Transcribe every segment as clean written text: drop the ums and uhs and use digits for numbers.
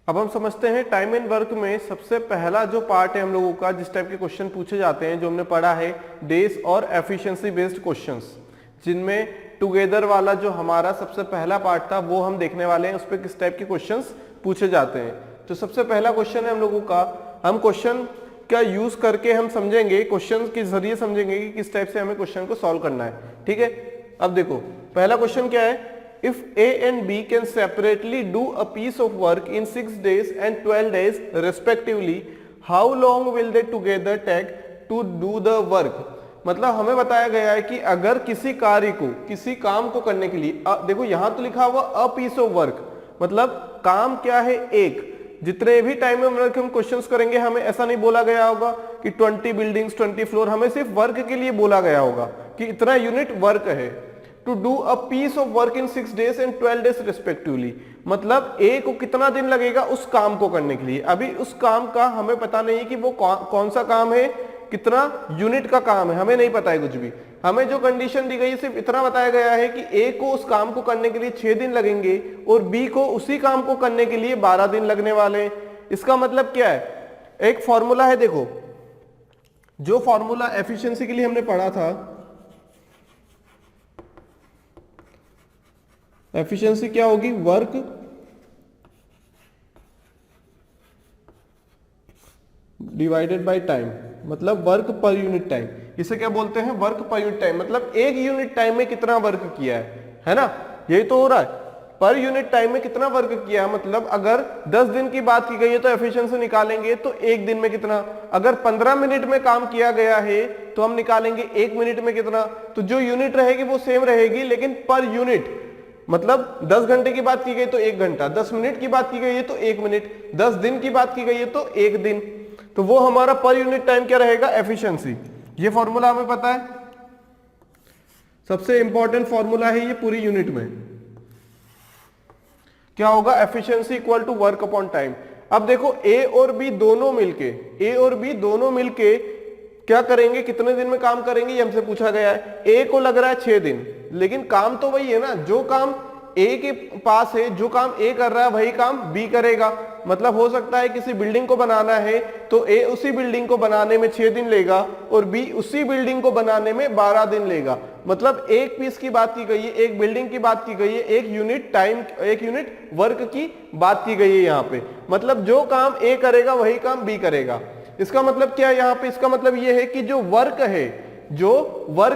अब हम समझते हैं टाइम एंड वर्क में सबसे पहला जो पार्ट है हम लोगों का, जिस टाइप के क्वेश्चन पूछे जाते हैं, जो हमने पढ़ा है डेज और एफिशिएंसी बेस्ड क्वेश्चंस, जिनमें टुगेदर वाला जो हमारा सबसे पहला पार्ट था वो हम देखने वाले हैं, उस पर किस टाइप के क्वेश्चंस पूछे जाते हैं। तो सबसे पहला क्वेश्चन है हम लोगों का, हम क्वेश्चन का यूज करके हम समझेंगे, क्वेश्चन के जरिए समझेंगे कि किस टाइप से हमें क्वेश्चन को सॉल्व करना है। ठीक है, अब देखो पहला क्वेश्चन क्या है, if A and B can separately do a piece of work in 6 days and 12 days respectively, how long will they together take to do the work? मतलब हमें बताया गया है कि अगर किसी कार्य को, किसी काम को करने के लिए, देखो यहां तो लिखा हुआ अ पीस ऑफ वर्क, मतलब काम क्या है एक। जितने भी टाइम में वर्क हम क्वेश्चंस करेंगे, हमें ऐसा नहीं बोला गया होगा कि 20 बिल्डिंग्स 20 फ्लोर, हमें सिर्फ वर्क के लिए बोला गया होगा कि इतना यूनिट वर्क है। To do a piece of work in 6 days and 12 days respectively, मतलब ए को कितना दिन लगेगा उस काम को करने के लिए। अभी उस काम का हमें पता नहीं है कि वो कौन सा काम है, कितना यूनिट का काम है, हमें नहीं पता है कुछ भी। हमें जो कंडीशन दी गई है सिर्फ इतना बताया गया है कि ए को उस काम को करने के लिए 6 दिन लगेंगे और बी को उसी काम को करने के लिए 12 दिन लगने वाले हैं। इसका मतलब क्या है, एक फॉर्मूला है, देखो जो फॉर्मूला एफिशिएंसी के लिए हमने पढ़ा था, एफिशिएंसी क्या होगी, वर्क डिवाइडेड बाय टाइम, मतलब वर्क पर यूनिट टाइम। इसे क्या बोलते हैं, वर्क पर यूनिट टाइम, मतलब एक यूनिट टाइम में कितना वर्क किया है ना, यही तो हो रहा है। पर यूनिट टाइम में कितना वर्क किया, मतलब अगर 10 दिन की बात की गई है तो एफिशिएंसी निकालेंगे तो एक दिन में कितना, अगर 15 मिनट में काम किया गया है तो हम निकालेंगे 1 मिनट में कितना। तो जो यूनिट रहेगी वो सेम रहेगी, लेकिन पर यूनिट, मतलब 10 घंटे की बात की गई तो 1 घंटा, 10 मिनट की बात की गई है तो 1 मिनट, 10 दिन की बात की गई है तो 1 दिन, तो वो हमारा पर यूनिट टाइम क्या रहेगा, एफिशिएंसी। ये फॉर्मूला हमें पता है, सबसे इंपॉर्टेंट फॉर्मूला है ये पूरी यूनिट में। क्या होगा, efficiency equal to work upon time. अब देखो ए और बी दोनों मिलके क्या करेंगे, कितने दिन में काम करेंगे, ये हमसे पूछा गया है। ए को लग रहा है 6 दिन, लेकिन काम तो वही है ना, जो काम ए के पास है, जो काम ए कर रहा है वही काम बी करेगा। मतलब हो सकता है किसी बिल्डिंग को बनाना है तो ए उसी बिल्डिंग को बनाने में 6 दिन लेगा और बी उसी बिल्डिंग को बनाने में 12 दिन लेगा। मतलब एक पीस की बात की गई है, एक बिल्डिंग की बात की गई है, एक यूनिट टाइम, एक यूनिट वर्क की बात की गई है यहाँ पे। मतलब जो काम ए करेगा वही काम बी करेगा। इसका मतलब क्या है यहाँ पे, इसका मतलब ये है कि जो वर्क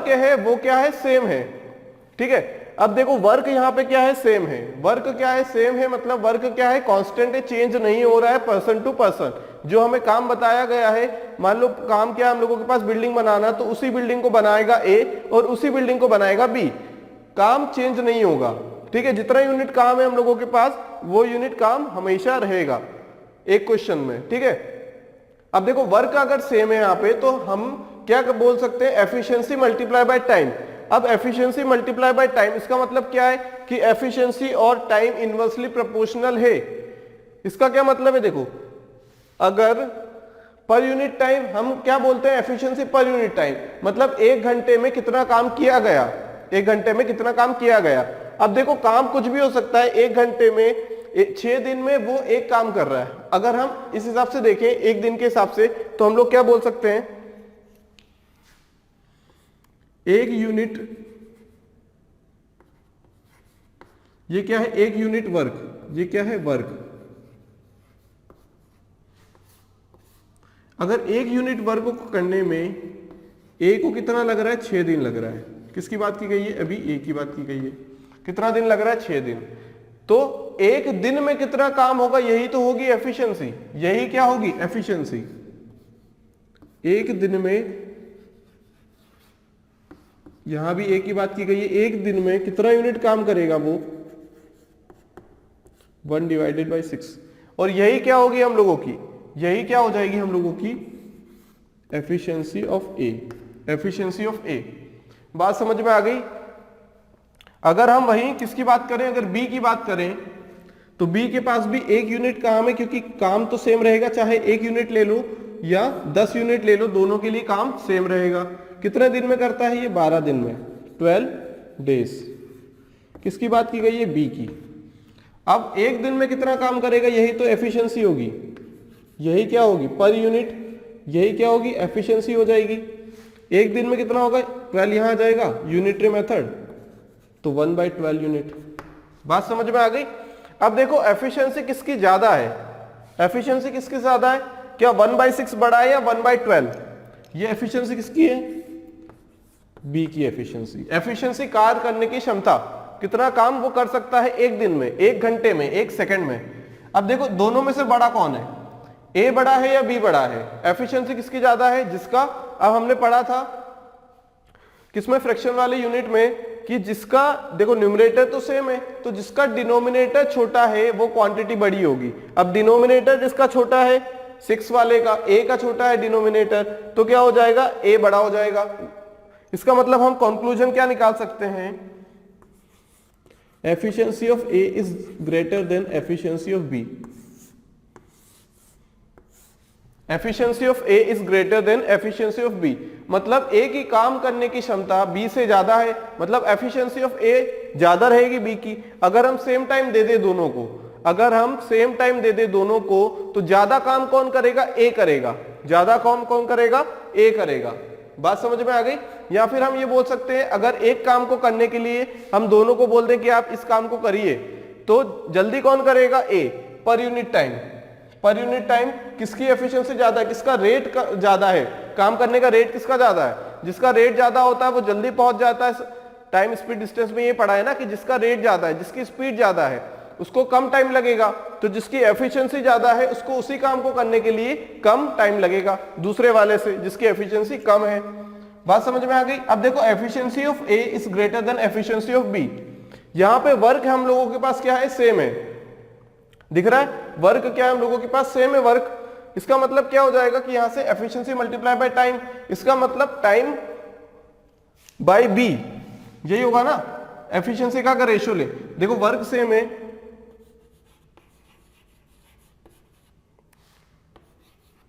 है वो क्या है, सेम है। ठीक है, अब देखो वर्क यहाँ पे क्या है, सेम है। वर्क क्या है, सेम है, मतलब वर्क क्या है, कांस्टेंट है, चेंज नहीं हो रहा है पर्सन टू पर्सन। जो हमें काम बताया गया है, मान लो काम क्या है हम लोगों के पास, बिल्डिंग बनाना, तो उसी बिल्डिंग को बनाएगा ए और उसी बिल्डिंग को बनाएगा बी, काम चेंज नहीं होगा। ठीक है, जितना यूनिट काम है हम लोगों के पास वो यूनिट काम हमेशा रहेगा एक क्वेश्चन में। ठीक है, अब देखो वर्क अगर सेम है यहाँ पे तो हम क्या बोल सकते हैं, एफिशिएंसी मल्टीप्लाई बाय टाइम। अब एफिशिएंसी मल्टीप्लाई बाय टाइम, इसका मतलब क्या है कि एफिशिएंसी और टाइम इनवर्सली प्रोपोर्शनल है। इसका क्या मतलब है, देखो अगर पर यूनिट टाइम, हम क्या बोलते हैं, एफिशिएंसी पर यूनिट टाइम, मतलब 1 घंटे में कितना काम किया गया, 1 घंटे में कितना काम किया गया। अब देखो काम कुछ भी हो सकता है, 1 घंटे में 6 दिन में वो एक काम कर रहा है। अगर हम इस हिसाब से देखें, एक दिन के हिसाब से, तो हम लोग क्या बोल सकते हैं, एक यूनिट, ये क्या है, एक यूनिट वर्क, ये क्या है, वर्क। अगर एक यूनिट वर्क को करने में ए को कितना लग रहा है, 6 दिन लग रहा है। किसकी बात की गई है, अभी ए की बात की गई है। कितना दिन लग रहा है, 6 दिन। तो एक दिन में कितना काम होगा, यही तो होगी एफिशिएंसी। यही क्या होगी, एफिशिएंसी। एक दिन में, यहां भी एक की बात की गई है, एक दिन में कितना यूनिट काम करेगा वो, 1 डिवाइडेड बाई 6। और यही क्या होगी हम लोगों की, यही क्या हो जाएगी हम लोगों की, efficiency of A. Efficiency of A, बात समझ में आ गई। अगर हम वही किसकी बात करें, अगर बी की बात करें, तो बी के पास भी 1 यूनिट काम है, क्योंकि काम तो सेम रहेगा, चाहे 1 यूनिट ले लो या 10 यूनिट ले लो, दोनों के लिए काम सेम रहेगा। कितने दिन में करता है ये, 12 दिन में, 12 डेज। किसकी बात की गई है, बी की। अब एक दिन में कितना काम करेगा, यही तो एफिशिएंसी होगी, यही क्या होगी पर यूनिट, यही क्या होगी एफिशिएंसी हो जाएगी। एक दिन में कितना होगा 12 यहां आ जाएगा यूनिटरी मेथड, तो 1/12 यूनिट। बात समझ में आ गई। अब देखो एफिशिएंसी किसकी ज्यादा है, एफिशिएंसी किसकी ज्यादा है, क्या 1/6 बड़ा है या 1/12? ये एफिशिएंसी किसकी है, बी की एफिशिएंसी। एफिशिएंसी कार्य करने की क्षमता, कितना काम वो कर सकता है एक दिन में, एक घंटे में, एक सेकंड में। अब देखो दोनों में से बड़ा कौन है, ए बड़ा है या बी बड़ा है? एफिशिएंसी किसकी ज्यादा है, जिसका, अब हमने पढ़ा था किसमें, फ्रैक्शन वाले यूनिट में, कि जिसका देखो न्यूमरेटर तो सेम है, तो जिसका डिनोमिनेटर छोटा है वो क्वांटिटी बड़ी होगी। अब डिनोमिनेटर जिसका छोटा है 6 वाले का, ए का छोटा है डिनोमिनेटर, तो क्या हो जाएगा, ए बड़ा हो जाएगा। इसका मतलब हम कंक्लूजन क्या निकाल सकते हैं, efficiency of A is greater than efficiency of B. Efficiency of A is greater than efficiency of B, मतलब ए की काम करने की क्षमता बी से ज्यादा है, मतलब एफिशिएंसी ऑफ ए ज्यादा रहेगी बी की। अगर हम सेम टाइम दे दे दोनों को, अगर हम सेम टाइम दे दे दोनों को, तो ज्यादा काम कौन करेगा, ए करेगा, ज्यादा काम कौन करेगा, ए करेगा। बात समझ में आ गई। या फिर हम ये बोल सकते हैं, अगर एक काम को करने के लिए हम दोनों को बोल दें कि आप इस काम को करिए, तो जल्दी कौन करेगा, ए। पर यूनिट टाइम, पर यूनिट टाइम किसकी एफिशिएंसी ज्यादा है, किसका रेट ज्यादा है, काम करने का रेट किसका ज्यादा है, जिसका रेट ज्यादा होता है वो जल्दी पहुंच जाता है। टाइम स्पीड डिस्टेंस में ये पढ़ा है ना कि जिसका रेट ज्यादा है, जिसकी स्पीड ज्यादा है उसको कम टाइम लगेगा, तो जिसकी एफिशिएंसी ज्यादा है उसको उसी काम को करने के लिए कम टाइम लगेगा दूसरे वाले से जिसकी एफिशिएंसी कम है। बात समझ में आ गई। अब देखो efficiency of A is greater than efficiency of B. यहां पे वर्क हम लोगों के पास क्या है, सेम है, दिख रहा है, वर्क क्या है हम लोगों के पास, सेम है वर्क। इसका मतलब क्या हो जाएगा कि यहां से एफिशिएंसी मल्टीप्लाई बाय टाइम, इसका मतलब टाइम बाय बी, यही होगा ना। एफिशिएंसी का अगर रेशियो ले, देखो वर्क सेम है,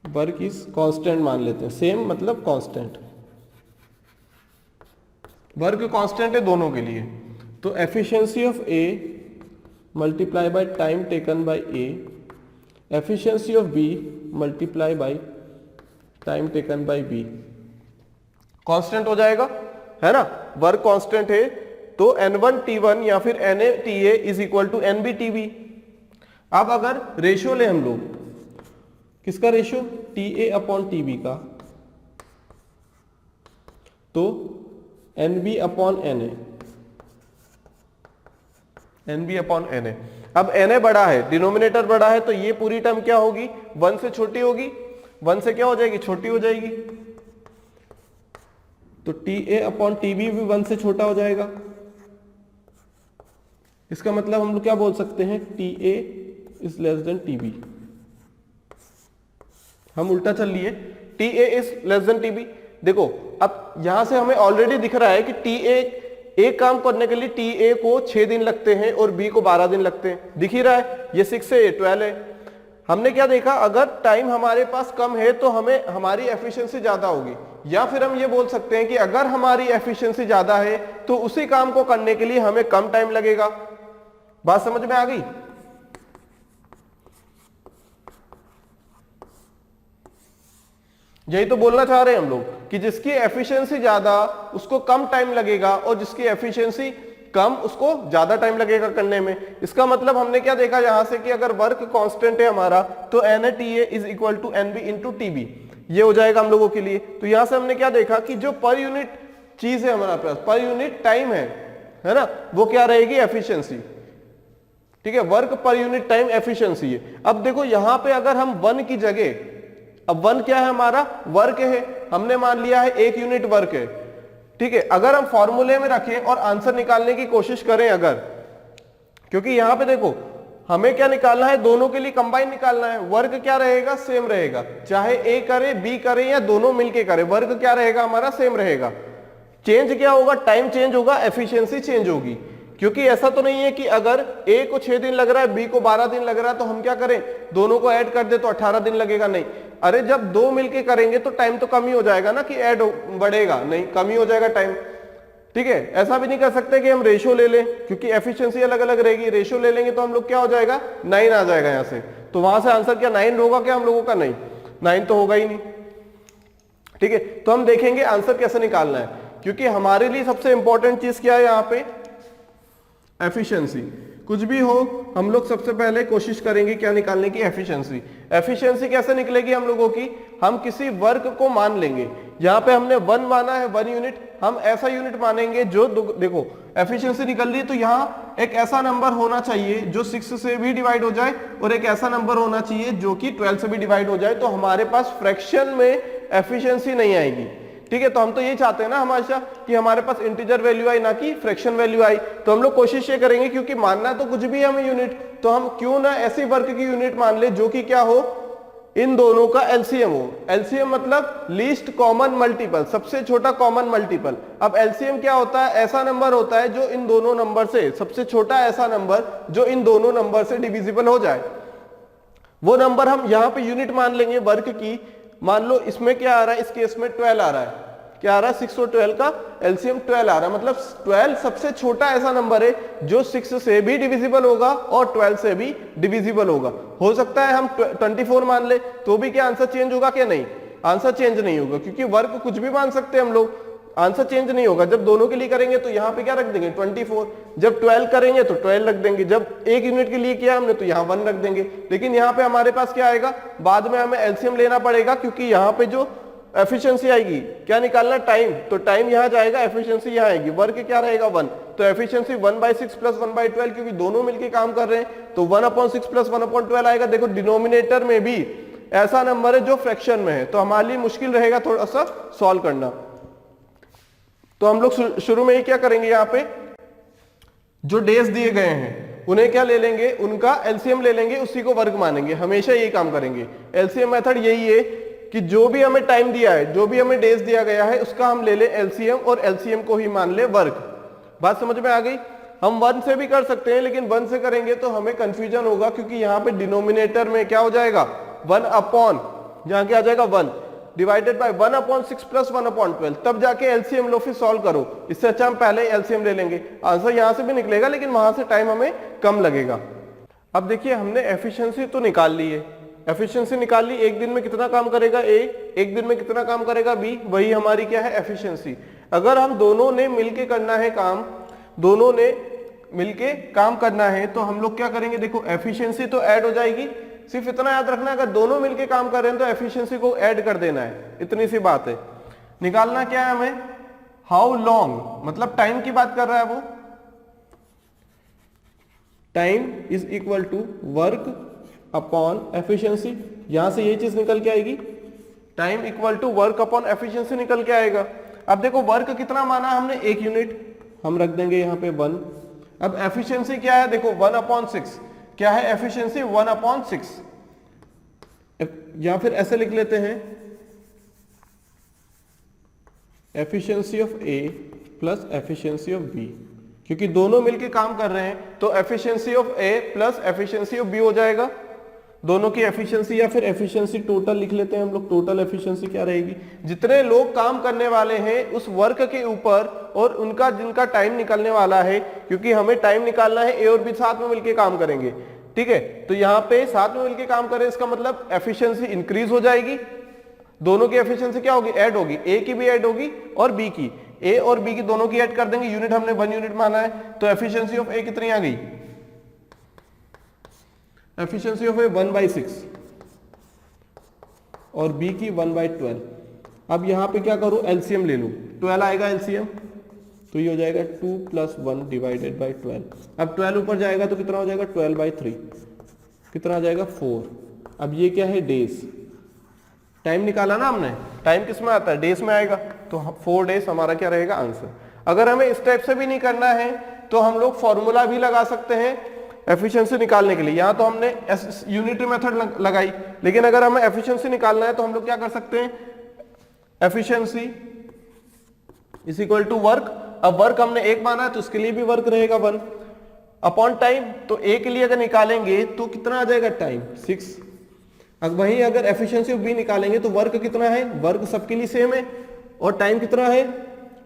वर्क इज कांस्टेंट मान लेते हैं, सेम मतलब कांस्टेंट, वर्क कांस्टेंट है दोनों के लिए, तो efficiency of A multiply by time taken by A, efficiency of B multiply by time taken by B, constant हो जाएगा, है ना। वर्क कांस्टेंट है तो N1 T1 या फिर Na Ta is equal to NB TB। अब अगर रेशियो ले हम लोग, किसका रेशियो, Ta अपॉन TB का, तो NB upon Na, NB upon Na। अब Na बड़ा है, डिनोमिनेटर बड़ा है, तो ये पूरी टर्म क्या होगी, 1 से छोटी होगी, 1 से क्या हो जाएगी, छोटी हो जाएगी, तो Ta अपॉन TB भी 1 से छोटा हो जाएगा। इसका मतलब हम लोग क्या बोल सकते हैं, Ta is less than TB। हम उल्टा चल लिए, Ta is less than TB। देखो अब यहां से हमें ऑलरेडी दिख रहा है कि Ta, एक काम करने के लिए Ta को 6 दिन लगते हैं और B को 12 दिन लगते हैं, दिख ही रहा है, ये 6 से 12 है। हमने क्या देखा, अगर टाइम हमारे पास कम है तो हमें हमारी एफिशिएंसी ज्यादा होगी, या फिर हम ये बोल सकते हैं कि अगर हमारी एफिशिएंसी ज्यादा है तो उसी काम को करने के लिए हमें कम टाइम लगेगा। बात समझ में आ गई। यही तो बोलना चाह रहे हैं हम लोग कि जिसकी एफिशिएंसी ज्यादा उसको कम टाइम लगेगा और जिसकी एफिशिएंसी कम उसको ज्यादा टाइम लगेगा करने में। इसका मतलब हमने क्या देखा यहां से कि अगर वर्क कांस्टेंट है हमारा तो Na is equal to NB into TB, ये हो जाएगा हम लोगों के लिए। तो यहां से हमने क्या देखा कि जो पर यूनिट चीज है हमारे पास, पर यूनिट टाइम है ना, वो क्या रहेगी, एफिशिएंसी। ठीक है, वर्क पर यूनिट टाइम एफिशिएंसी है। अब देखो यहां पे अगर हम 1 की जगह, अब 1 क्या है हमारा, वर्क है, हमने मान लिया है 1 यूनिट वर्क है। ठीक है, अगर हम फॉर्मूले में रखें और आंसर निकालने की कोशिश करें अगर, क्योंकि यहां पे देखो हमें क्या निकालना है, दोनों के लिए कंबाइन निकालना है। वर्क क्या रहेगा, सेम रहेगा, चाहे ए करे बी करे या दोनों मिलके करे, वर्क क्या रहेगा हमारा, सेम रहेगा। चेंज क्या होगा, टाइम चेंज होगा, एफिशिएंसी चेंज होगी। क्योंकि ऐसा तो नहीं है कि अगर ए को 6 दिन लग रहा है, बी को 12 दिन लग रहा है, तो हम क्या करें, दोनों को ऐड कर दे तो 18 दिन लगेगा, नहीं। अरे जब दो मिलके करेंगे तो टाइम तो कम ही हो जाएगा ना, कि ऐड बढ़ेगा नहीं, कम ही हो जाएगा टाइम। ठीक है, ऐसा भी नहीं कर सकते कि हम रेशो ले लें, क्योंकि एफिशिएंसी अलग अलग रहेगी। रेशो ले लेंगे तो हम लोग क्या हो जाएगा, 9 आ जाएगा यहाँ से। तो वहां से आंसर क्या 9 होगा क्या हम लोगों का, नहीं 9 तो होगा ही नहीं। ठीक है, तो हम देखेंगे आंसर कैसे निकालना है, क्योंकि हमारे लिए सबसे इंपॉर्टेंट चीज क्या है यहाँ पे, एफिशिएंसी। कुछ भी हो हम लोग सबसे पहले कोशिश करेंगे क्या निकालने की, एफिशिएंसी। एफिशिएंसी कैसे निकलेगी हम लोगों की, हम किसी वर्क को मान लेंगे। यहाँ पे हमने 1 माना है, 1 यूनिट, हम ऐसा यूनिट मानेंगे जो देखो एफिशिएंसी निकल रही है तो यहाँ एक ऐसा नंबर होना चाहिए जो 6 से भी डिवाइड हो जाए, और एक ऐसा नंबर होना चाहिए जो कि 12 से भी डिवाइड हो जाए। तो हमारे पास फ्रैक्शन में एफिशिएंसी नहीं आएगी। ठीक है, तो हम तो ये चाहते हैं ना हमेशा कि हमारे पास इंटीजर वैल्यू आई, ना कि फ्रैक्शन वैल्यू आई। तो हम लोग कोशिश ये करेंगे, क्योंकि मानना तो कुछ भी हमें यूनिट, तो हम क्यों ना ऐसी वर्क की यूनिट मान ले जो कि क्या हो, इन दोनों का एलसीएम हो। एलसीएम मतलब लीस्ट कॉमन मल्टीपल, सबसे छोटा कॉमन मल्टीपल। अब एलसीएम क्या होता है, ऐसा नंबर होता है जो इन दोनों नंबर से, सबसे छोटा ऐसा नंबर जो इन दोनों नंबर से डिविजिबल हो जाए। वो नंबर हम यहाँ पे यूनिट मान लेंगे वर्क की। मान लो इसमें क्या आ रहा है, इस केस में 12 आ रहा है, क्या आ रहा है 6 और 12 का एलसीएम 12 आ रहा है, मतलब 12 सबसे छोटा ऐसा नंबर है जो 6 से भी डिविजिबल होगा और 12 से भी डिविजिबल होगा। हो सकता है हम 24 मान ले, तो भी क्या आंसर चेंज होगा क्या, नहीं, आंसर चेंज नहीं होगा, क्योंकि वर्क कुछ भी मान सकते हैं हम लोग, आंसर चेंज नहीं होगा। जब दोनों के लिए करेंगे तो यहाँ पे क्या रख देंगे 24, जब 12 करेंगे तो 12 रख देंगे, जब एक यूनिट के लिए किया हमने तो यहाँ 1 रख देंगे। लेकिन यहाँ पे हमारे पास क्या आएगा, बाद में हमें एलसीएम लेना पड़ेगा, क्योंकि यहाँ पे जो एफिशिएंसी आएगी, क्या निकालना, टाइम, तो टाइम यहाँ जाएगा, एफिशिएंसी यहाँ आएगी, वर्क क्या रहेगा 1, तो एफिशिएंसी 1/6 प्लस 1/12, क्योंकि दोनों मिलके काम कर रहे हैं तो 1/6 प्लस 1/12 आएगा। देखो डिनोमिनेटर में भी ऐसा नंबर है जो फ्रैक्शन में है, तो हमारे लिए मुश्किल रहेगा थोड़ा सा सॉल्व करना। तो हम लोग शुरू में ही क्या करेंगे, यहाँ पे जो डेज दिए गए हैं उन्हें क्या ले लेंगे, उनका एलसीएम ले लेंगे, उसी को वर्क मानेंगे, हमेशा यही काम करेंगे। एलसीएम मेथड यही है कि जो भी हमें टाइम दिया है, जो भी हमें डेज दिया गया है, उसका हम ले ले एलसीएम और एलसीएम को ही मान ले वर्क। बात समझ में आ गई। हम 1 से भी कर सकते हैं, लेकिन 1 से करेंगे तो हमें कंफ्यूजन होगा, क्योंकि यहाँ पे डिनोमिनेटर में क्या हो जाएगा 1 अपॉन, जहां क्या आ जाएगा 1 डिवाइडेड बाय 1/6 प्लस 1/12, तब जाके एलसीएम लो, फिर सॉल्व करो। इससे अच्छा हम पहले एलसीएम ले लेंगे, आंसर यहां से भी निकलेगा, लेकिन वहां से टाइम हमें कम लगेगा। अब देखिए हमने एफिशिएंसी तो निकाल ली है, एफिशिएंसी निकाल ली, एक दिन में कितना काम करेगा ए, एक दिन में कितना काम करेगा बी, वही हमारी क्या है एफिशिएंसी। अगर हम दोनों ने मिलके करना है काम, दोनों ने मिलके काम करना है, तो हम लोग क्या करेंगे, देखो एफिशिएंसी तो ऐड हो जाएगी, सिर्फ इतना याद रखना अगर दोनों मिलके काम कर रहे हैं तो एफिशिएंसी को ऐड कर देना है, इतनी सी बात है। निकालना क्या है हमें, हाउ लॉन्ग, मतलब टाइम की बात कर रहा है वो, time is equal to work upon efficiency, यहां से यही चीज निकल के आएगी, time equal to work upon efficiency निकल के आएगा। अब देखो वर्क कितना माना हमने, 1 यूनिट, हम रख देंगे यहाँ पे 1। अब एफिशिएंसी क्या है, देखो 1/6, क्या है एफिशिएंसी 1/6, या फिर ऐसे लिख लेते हैं efficiency of A plus efficiency of B, क्योंकि दोनों मिलके काम कर रहे हैं तो efficiency of A plus efficiency of B हो जाएगा, दोनों की एफिशिएंसी, या फिर एफिशिएंसी टोटल लिख लेते हैं हम लोग, टोटल एफिशिएंसी क्या रहेगी, जितने लोग काम करने वाले हैं उस वर्क के ऊपर और उनका जिनका टाइम निकलने वाला है, क्योंकि हमें टाइम निकालना है, ए और बी साथ में मिलके काम करेंगे। ठीक है, तो यहाँ पे साथ में मिलके काम करें, इसका मतलब एफिशिएंसी इंक्रीज हो जाएगी, दोनों की एफिशिएंसी क्या होगी, ऐड होगी, ए की भी ऐड होगी और बी की, ए और बी की दोनों की ऐड कर देंगे, यूनिट हमने 1 यूनिट माना है, तो एफिशिएंसी ऑफ ए कितनी आ गई, एफिशिएंसी ऑफ ए 1/6 और बी की 1/12। अब यहां पे क्या करूं, एलसीएम ले लूं, 12 आएगा एलसीएम, तो ये हो जाएगा 2 + 1 डिवाइडेड बाय 12। अब 12 ऊपर जाएगा तो कितना हो जाएगा 12/3, कितना आ जाएगा 4। अब ये क्या है डेज, टाइम निकाला ना हमने, टाइम किस में आता है, डेज में आएगा, तो 4 डेज हमारा क्या रहेगा आंसर। अगर हमें इस टाइप से भी नहीं करना है तो हम लोग फॉर्मूला भी लगा सकते हैं एफिशिएंसी निकालने के लिए। यहाँ तो हमने यूनिटरी मेथड लगाई, लेकिन अगर हमें एफिशिएंसी निकालना है तो हम लोग क्या कर सकते हैं, efficiency is equal to work. अब वर्क हमने 1 माना है तो उसके लिए भी वर्क रहेगा 1 अपॉन टाइम, तो ए के लिए अगर निकालेंगे तो कितना आ जाएगा टाइम 6। अब वहीं अगर एफिशिएंसी ऑफ बी निकालेंगे तो वर्क कितना है, वर्क सबके लिए सेम है और टाइम कितना है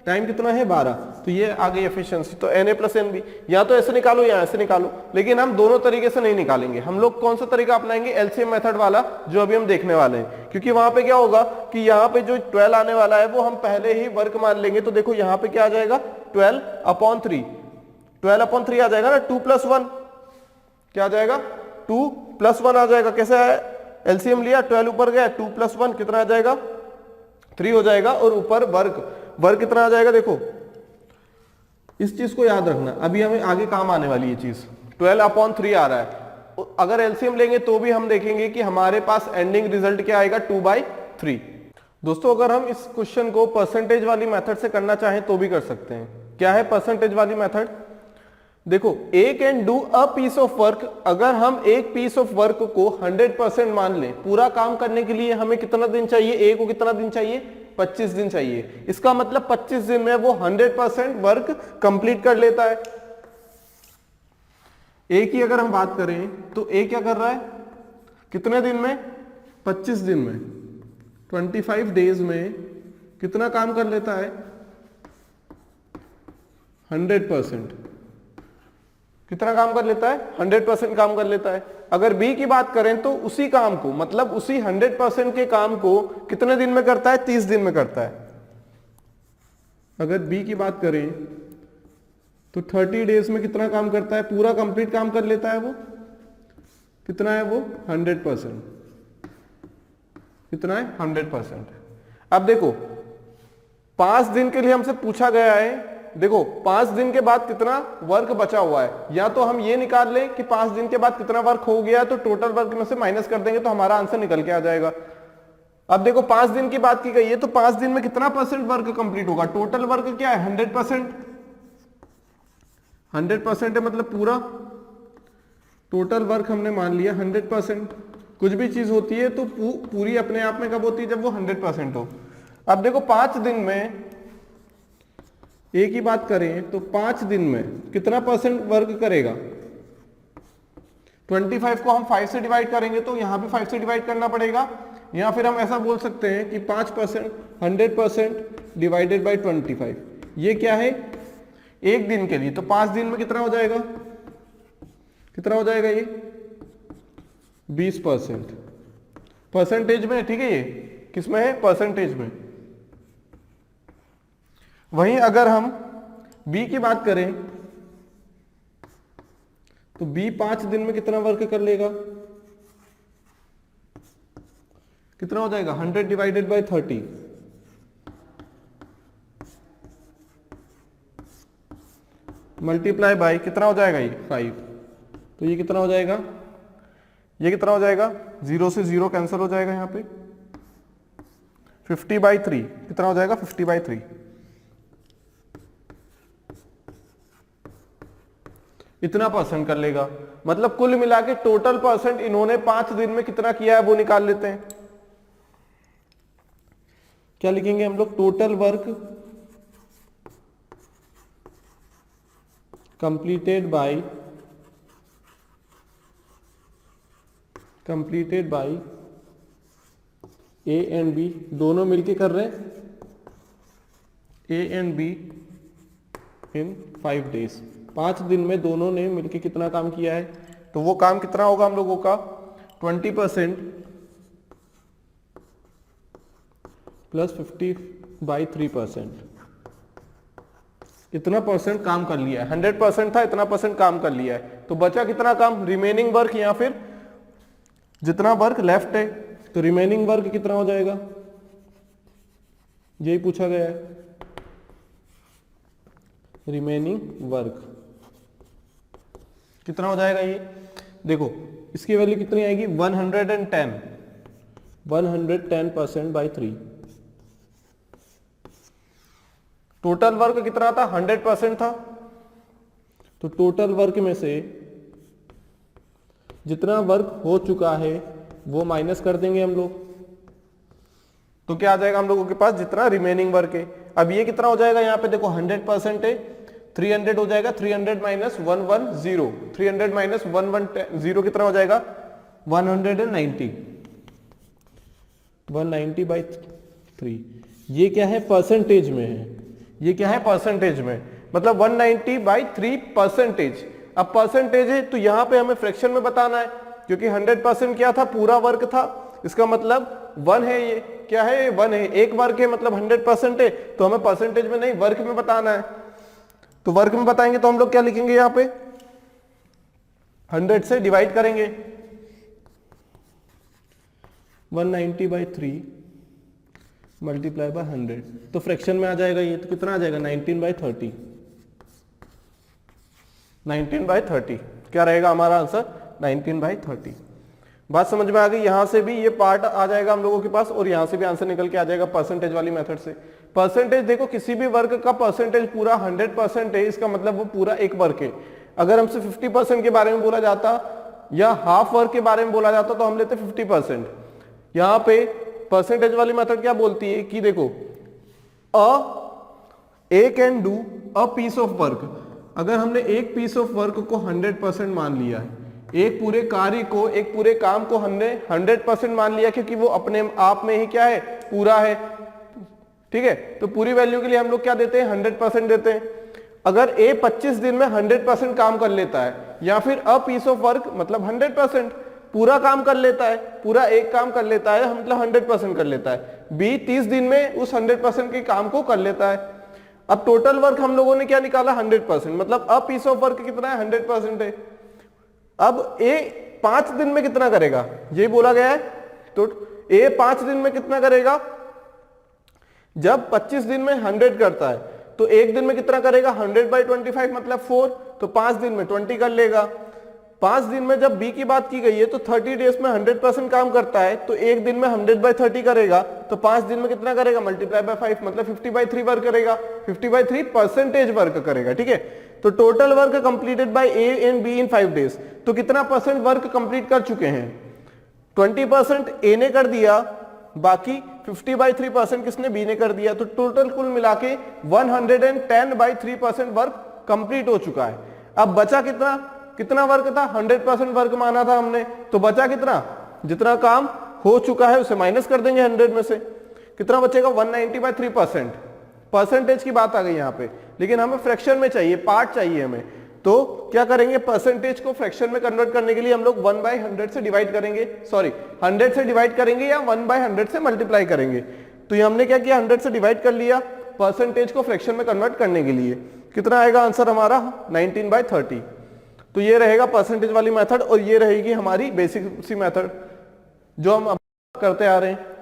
टाइम कितना है 12, तो ये आ गई एफिशिएंसी। तो Na प्लस एन बी, या तो ऐसे निकालो या ऐसे निकालो, लेकिन हम दोनों तरीके से नहीं निकालेंगे। हम लोग कौन सा तरीका अपनाएंगे, एलसीएम मेथड वाला, जो अभी हम देखने वाले हैं। क्योंकि वहां पे क्या होगा कि यहाँ पे जो 12 आने वाला है वो हम पहले ही वर्क मान लेंगे। तो देखो यहाँ पे क्या आ जाएगा 12/3, 12/3 आ जाएगा ना, 2+1 क्या आ जाएगा 2+1 आ जाएगा। कैसे है, एलसीएम लिया, 12 ऊपर गया, 2+1 कितना आ जाएगा 3 हो जाएगा, और ऊपर वर्क कितना आ जाएगा। देखो इस चीज को याद रखना, अभी हमें आगे काम आने वाली ये चीज। 12/3 आ रहा है, अगर एलसीएम लेंगे तो भी हम देखेंगे कि हमारे पास एंडिंग रिजल्ट क्या आएगा 2/3। दोस्तों अगर हम इस क्वेश्चन को परसेंटेज वाली मेथड से करना चाहें तो भी कर सकते हैं। क्या है परसेंटेज वाली मेथड, देखो A can do a piece of work, अगर हम एक पीस ऑफ वर्क को 100% मान लें, पूरा काम करने के लिए हमें कितना दिन चाहिए, ए को कितना दिन चाहिए 25 दिन चाहिए। इसका मतलब 25 दिन में वो 100% वर्क कंप्लीट कर लेता है। ए की अगर हम बात करें तो ए क्या कर रहा है, कितने दिन में 25 दिन में, 25 डेज में कितना काम कर लेता है 100%, कितना काम कर लेता है 100% काम कर लेता है। अगर बी की बात करें तो उसी काम को, मतलब उसी 100% के काम को कितने दिन में करता है 30 दिन में करता है। अगर बी की बात करें तो 30 डेज में कितना काम करता है, पूरा कंप्लीट काम कर लेता है। वो कितना है, वो 100%, कितना है 100%। अब देखो 5 दिन के लिए हमसे पूछा गया है, देखो 5 दिन के बाद कितना वर्क बचा हुआ है, या तो हम ये निकाल लें कि 5 दिन के बाद कितना वर्क हो गया, तो टोटल वर्क में से माइनस कर देंगे तो हमारा आंसर निकल के आ जाएगा। अब देखो 5 दिन की बात की गई है, तो 5 दिन में कितना % वर्क कंप्लीट होगा, टोटल वर्क क्या है 100%, 100% है, मतलब पूरा टोटल वर्क हमने मान लिया 100%। कुछ भी चीज होती है तो पूरी अपने आप में कब होती है, जब वो 100% हो। अब देखो 5 दिन में ए की बात करें तो 5 दिन में कितना % वर्क करेगा, 25 को हम 5 से डिवाइड करेंगे तो यहां भी 5 से डिवाइड करना पड़ेगा, या फिर हम ऐसा बोल सकते हैं कि 5% 100% डिवाइडेड बाय 25, ये क्या है एक दिन के लिए। तो 5 दिन में कितना हो जाएगा, कितना हो जाएगा ये 20%, परसेंटेज में, ठीक है, ये किसमें है परसेंटेज में। वहीं अगर हम बी की बात करें तो बी 5 दिन में कितना वर्क कर लेगा, कितना हो जाएगा 100 डिवाइडेड बाय 30, मल्टीप्लाई बाय कितना हो जाएगा ये 5, तो ये कितना हो जाएगा, ये कितना हो जाएगा 0 से 0 कैंसिल हो जाएगा, यहां पे 50/3 कितना हो जाएगा 50/3। इतना % कर लेगा, मतलब कुल मिला के टोटल % इन्होंने 5 दिन में कितना किया है वो निकाल लेते हैं। क्या लिखेंगे हम लोग, total work completed by A and B, दोनों मिलके कर रहे हैं, A and B in 5 days, 5 दिन में दोनों ने मिलके कितना काम किया है, तो वो काम कितना होगा हम लोगों का 20% प्लस 50/3%, इतना % काम कर लिया है। 100% था, इतना % काम कर लिया है, तो बचा कितना काम, रिमेनिंग वर्क, या फिर जितना वर्क लेफ्ट है, तो रिमेनिंग वर्क कितना हो जाएगा, यही पूछा गया है, रिमेनिंग वर्क कितना हो जाएगा। ये देखो इसकी वैल्यू कितनी आएगी 110%/3। टोटल वर्क कितना था 100% था, तो टोटल वर्क में से जितना वर्क हो चुका है वो माइनस कर देंगे हम लोग, तो क्या आ जाएगा हम लोगों के पास जितना रिमेनिंग वर्क है। अब ये कितना हो जाएगा, यहाँ पे देखो 100% है, 300 हो जाएगा, 300 माइनस 110, 300 माइनस 110 कितना हो जाएगा 190/3। ये क्या है परसेंटेज में है, ये क्या है परसेंटेज में, मतलब 190/3%। अब परसेंटेज है तो यहाँ पे हमें फ्रैक्शन में बताना है, क्योंकि 100% क्या था, पूरा वर्ग था, इसका मतलब 1 है, ये क्या है, 1 है, एक वर्ग है, मतलब 100% है, तो हमें परसेंटेज में नहीं वर्ग में बताना है। तो वर्ग में बताएंगे तो हम लोग क्या लिखेंगे, यहाँ पे 100 से डिवाइड करेंगे, 190/3 मल्टीप्लाई बाय 100, तो फ्रैक्शन में आ जाएगा ये, तो कितना आ जाएगा 19/30, 19/30 क्या रहेगा हमारा आंसर, 19/30। बात समझ में आ गई। यहां से भी ये पार्ट आ जाएगा हम लोगों के पास, और यहां से भी आंसर निकल के आ जाएगा परसेंटेज वाली मेथड से। परसेंटेज देखो, किसी भी वर्ग का परसेंटेज पूरा 100% है, इसका मतलब वो पूरा एक वर्ग है। अगर हमसे 50% के बारे में बोला जाता या हाफ वर्ग के बारे में बोला जाता तो हम लेते 50%। यहां पे परसेंटेज वाली मेथड क्या बोलती है कि देखो, A can do a piece of work, अगर हमने एक पीस ऑफ वर्क को 100% मान लिया है, एक पूरे कार्य को, एक पूरे काम को हमने 100% मान लिया, क्योंकि वो अपने आप में ही क्या है, पूरा है, ठीक है। तो पूरी वैल्यू के लिए हम लोग क्या देते हैं, 100% देते हैं। अगर ए 25 दिन में 100% काम कर लेता है, या फिर अ पीस ऑफ वर्क मतलब 100% पूरा काम कर लेता है, पूरा एक काम कर लेता है, मतलब 100% कर लेता है, बी 30 दिन में उस 100% के काम को कर लेता है। अब टोटल वर्क हम लोगों ने क्या निकाला, 100%, मतलब अ पीस ऑफ वर्क कितना है, 100% है। अब ए 5 दिन में कितना करेगा, ये बोला गया है, तो ए 5 दिन में कितना करेगा, जब 25 दिन में 100 करता है तो एक दिन में कितना करेगा, 100/25 मतलब 4, तो 5 दिन में 20 कर लेगा। 5 दिन में जब बी की बात की गई है तो 30 डेज में 100% काम करता है, तो एक दिन में 100/30 करेगा, तो 5 दिन में कितना करेगा, मल्टीप्लाई बाय 5 मतलब 50/3 वर्क करेगा, 50/3 परसेंटेज वर्क करेगा, ठीक है। तो total work completed by A and B in 5 days, तो कितना परसेंट वर्क कंप्लीट कर चुके हैं, 20% ए ने कर दिया, बाकी 50/3% किसने, बी ने कर दिया। तो टोटल कुल मिला के 110/3% वर्क कंप्लीट हो चुका है। अब बचा कितना, कितना वर्क था, 100% वर्क माना था हमने, तो बचा कितना, जितना काम हो चुका है उसे माइनस कर देंगे 100 में से, कितना बचेगा, 190/3%। परसेंटेज की बात आ गई यहाँ पे, लेकिन हमें फ्रैक्शन में चाहिए, पार्ट चाहिए हमें, तो क्या करेंगे, परसेंटेज को फ्रैक्शन में कन्वर्ट करने के लिए हम लोग 1/100 से डिवाइड करेंगे, सॉरी 100 से डिवाइड करेंगे या 1/100 से मल्टीप्लाई करेंगे। तो ये हमने क्या किया, 100 से डिवाइड कर लिया परसेंटेज को फ्रैक्शन में कन्वर्ट करने के लिए। कितना आएगा आंसर हमारा, 19/30। तो ये रहेगा परसेंटेज वाली मेथड, और ये रहेगी हमारी बेसिक सी मेथड जो हम अब करते आ रहे हैं।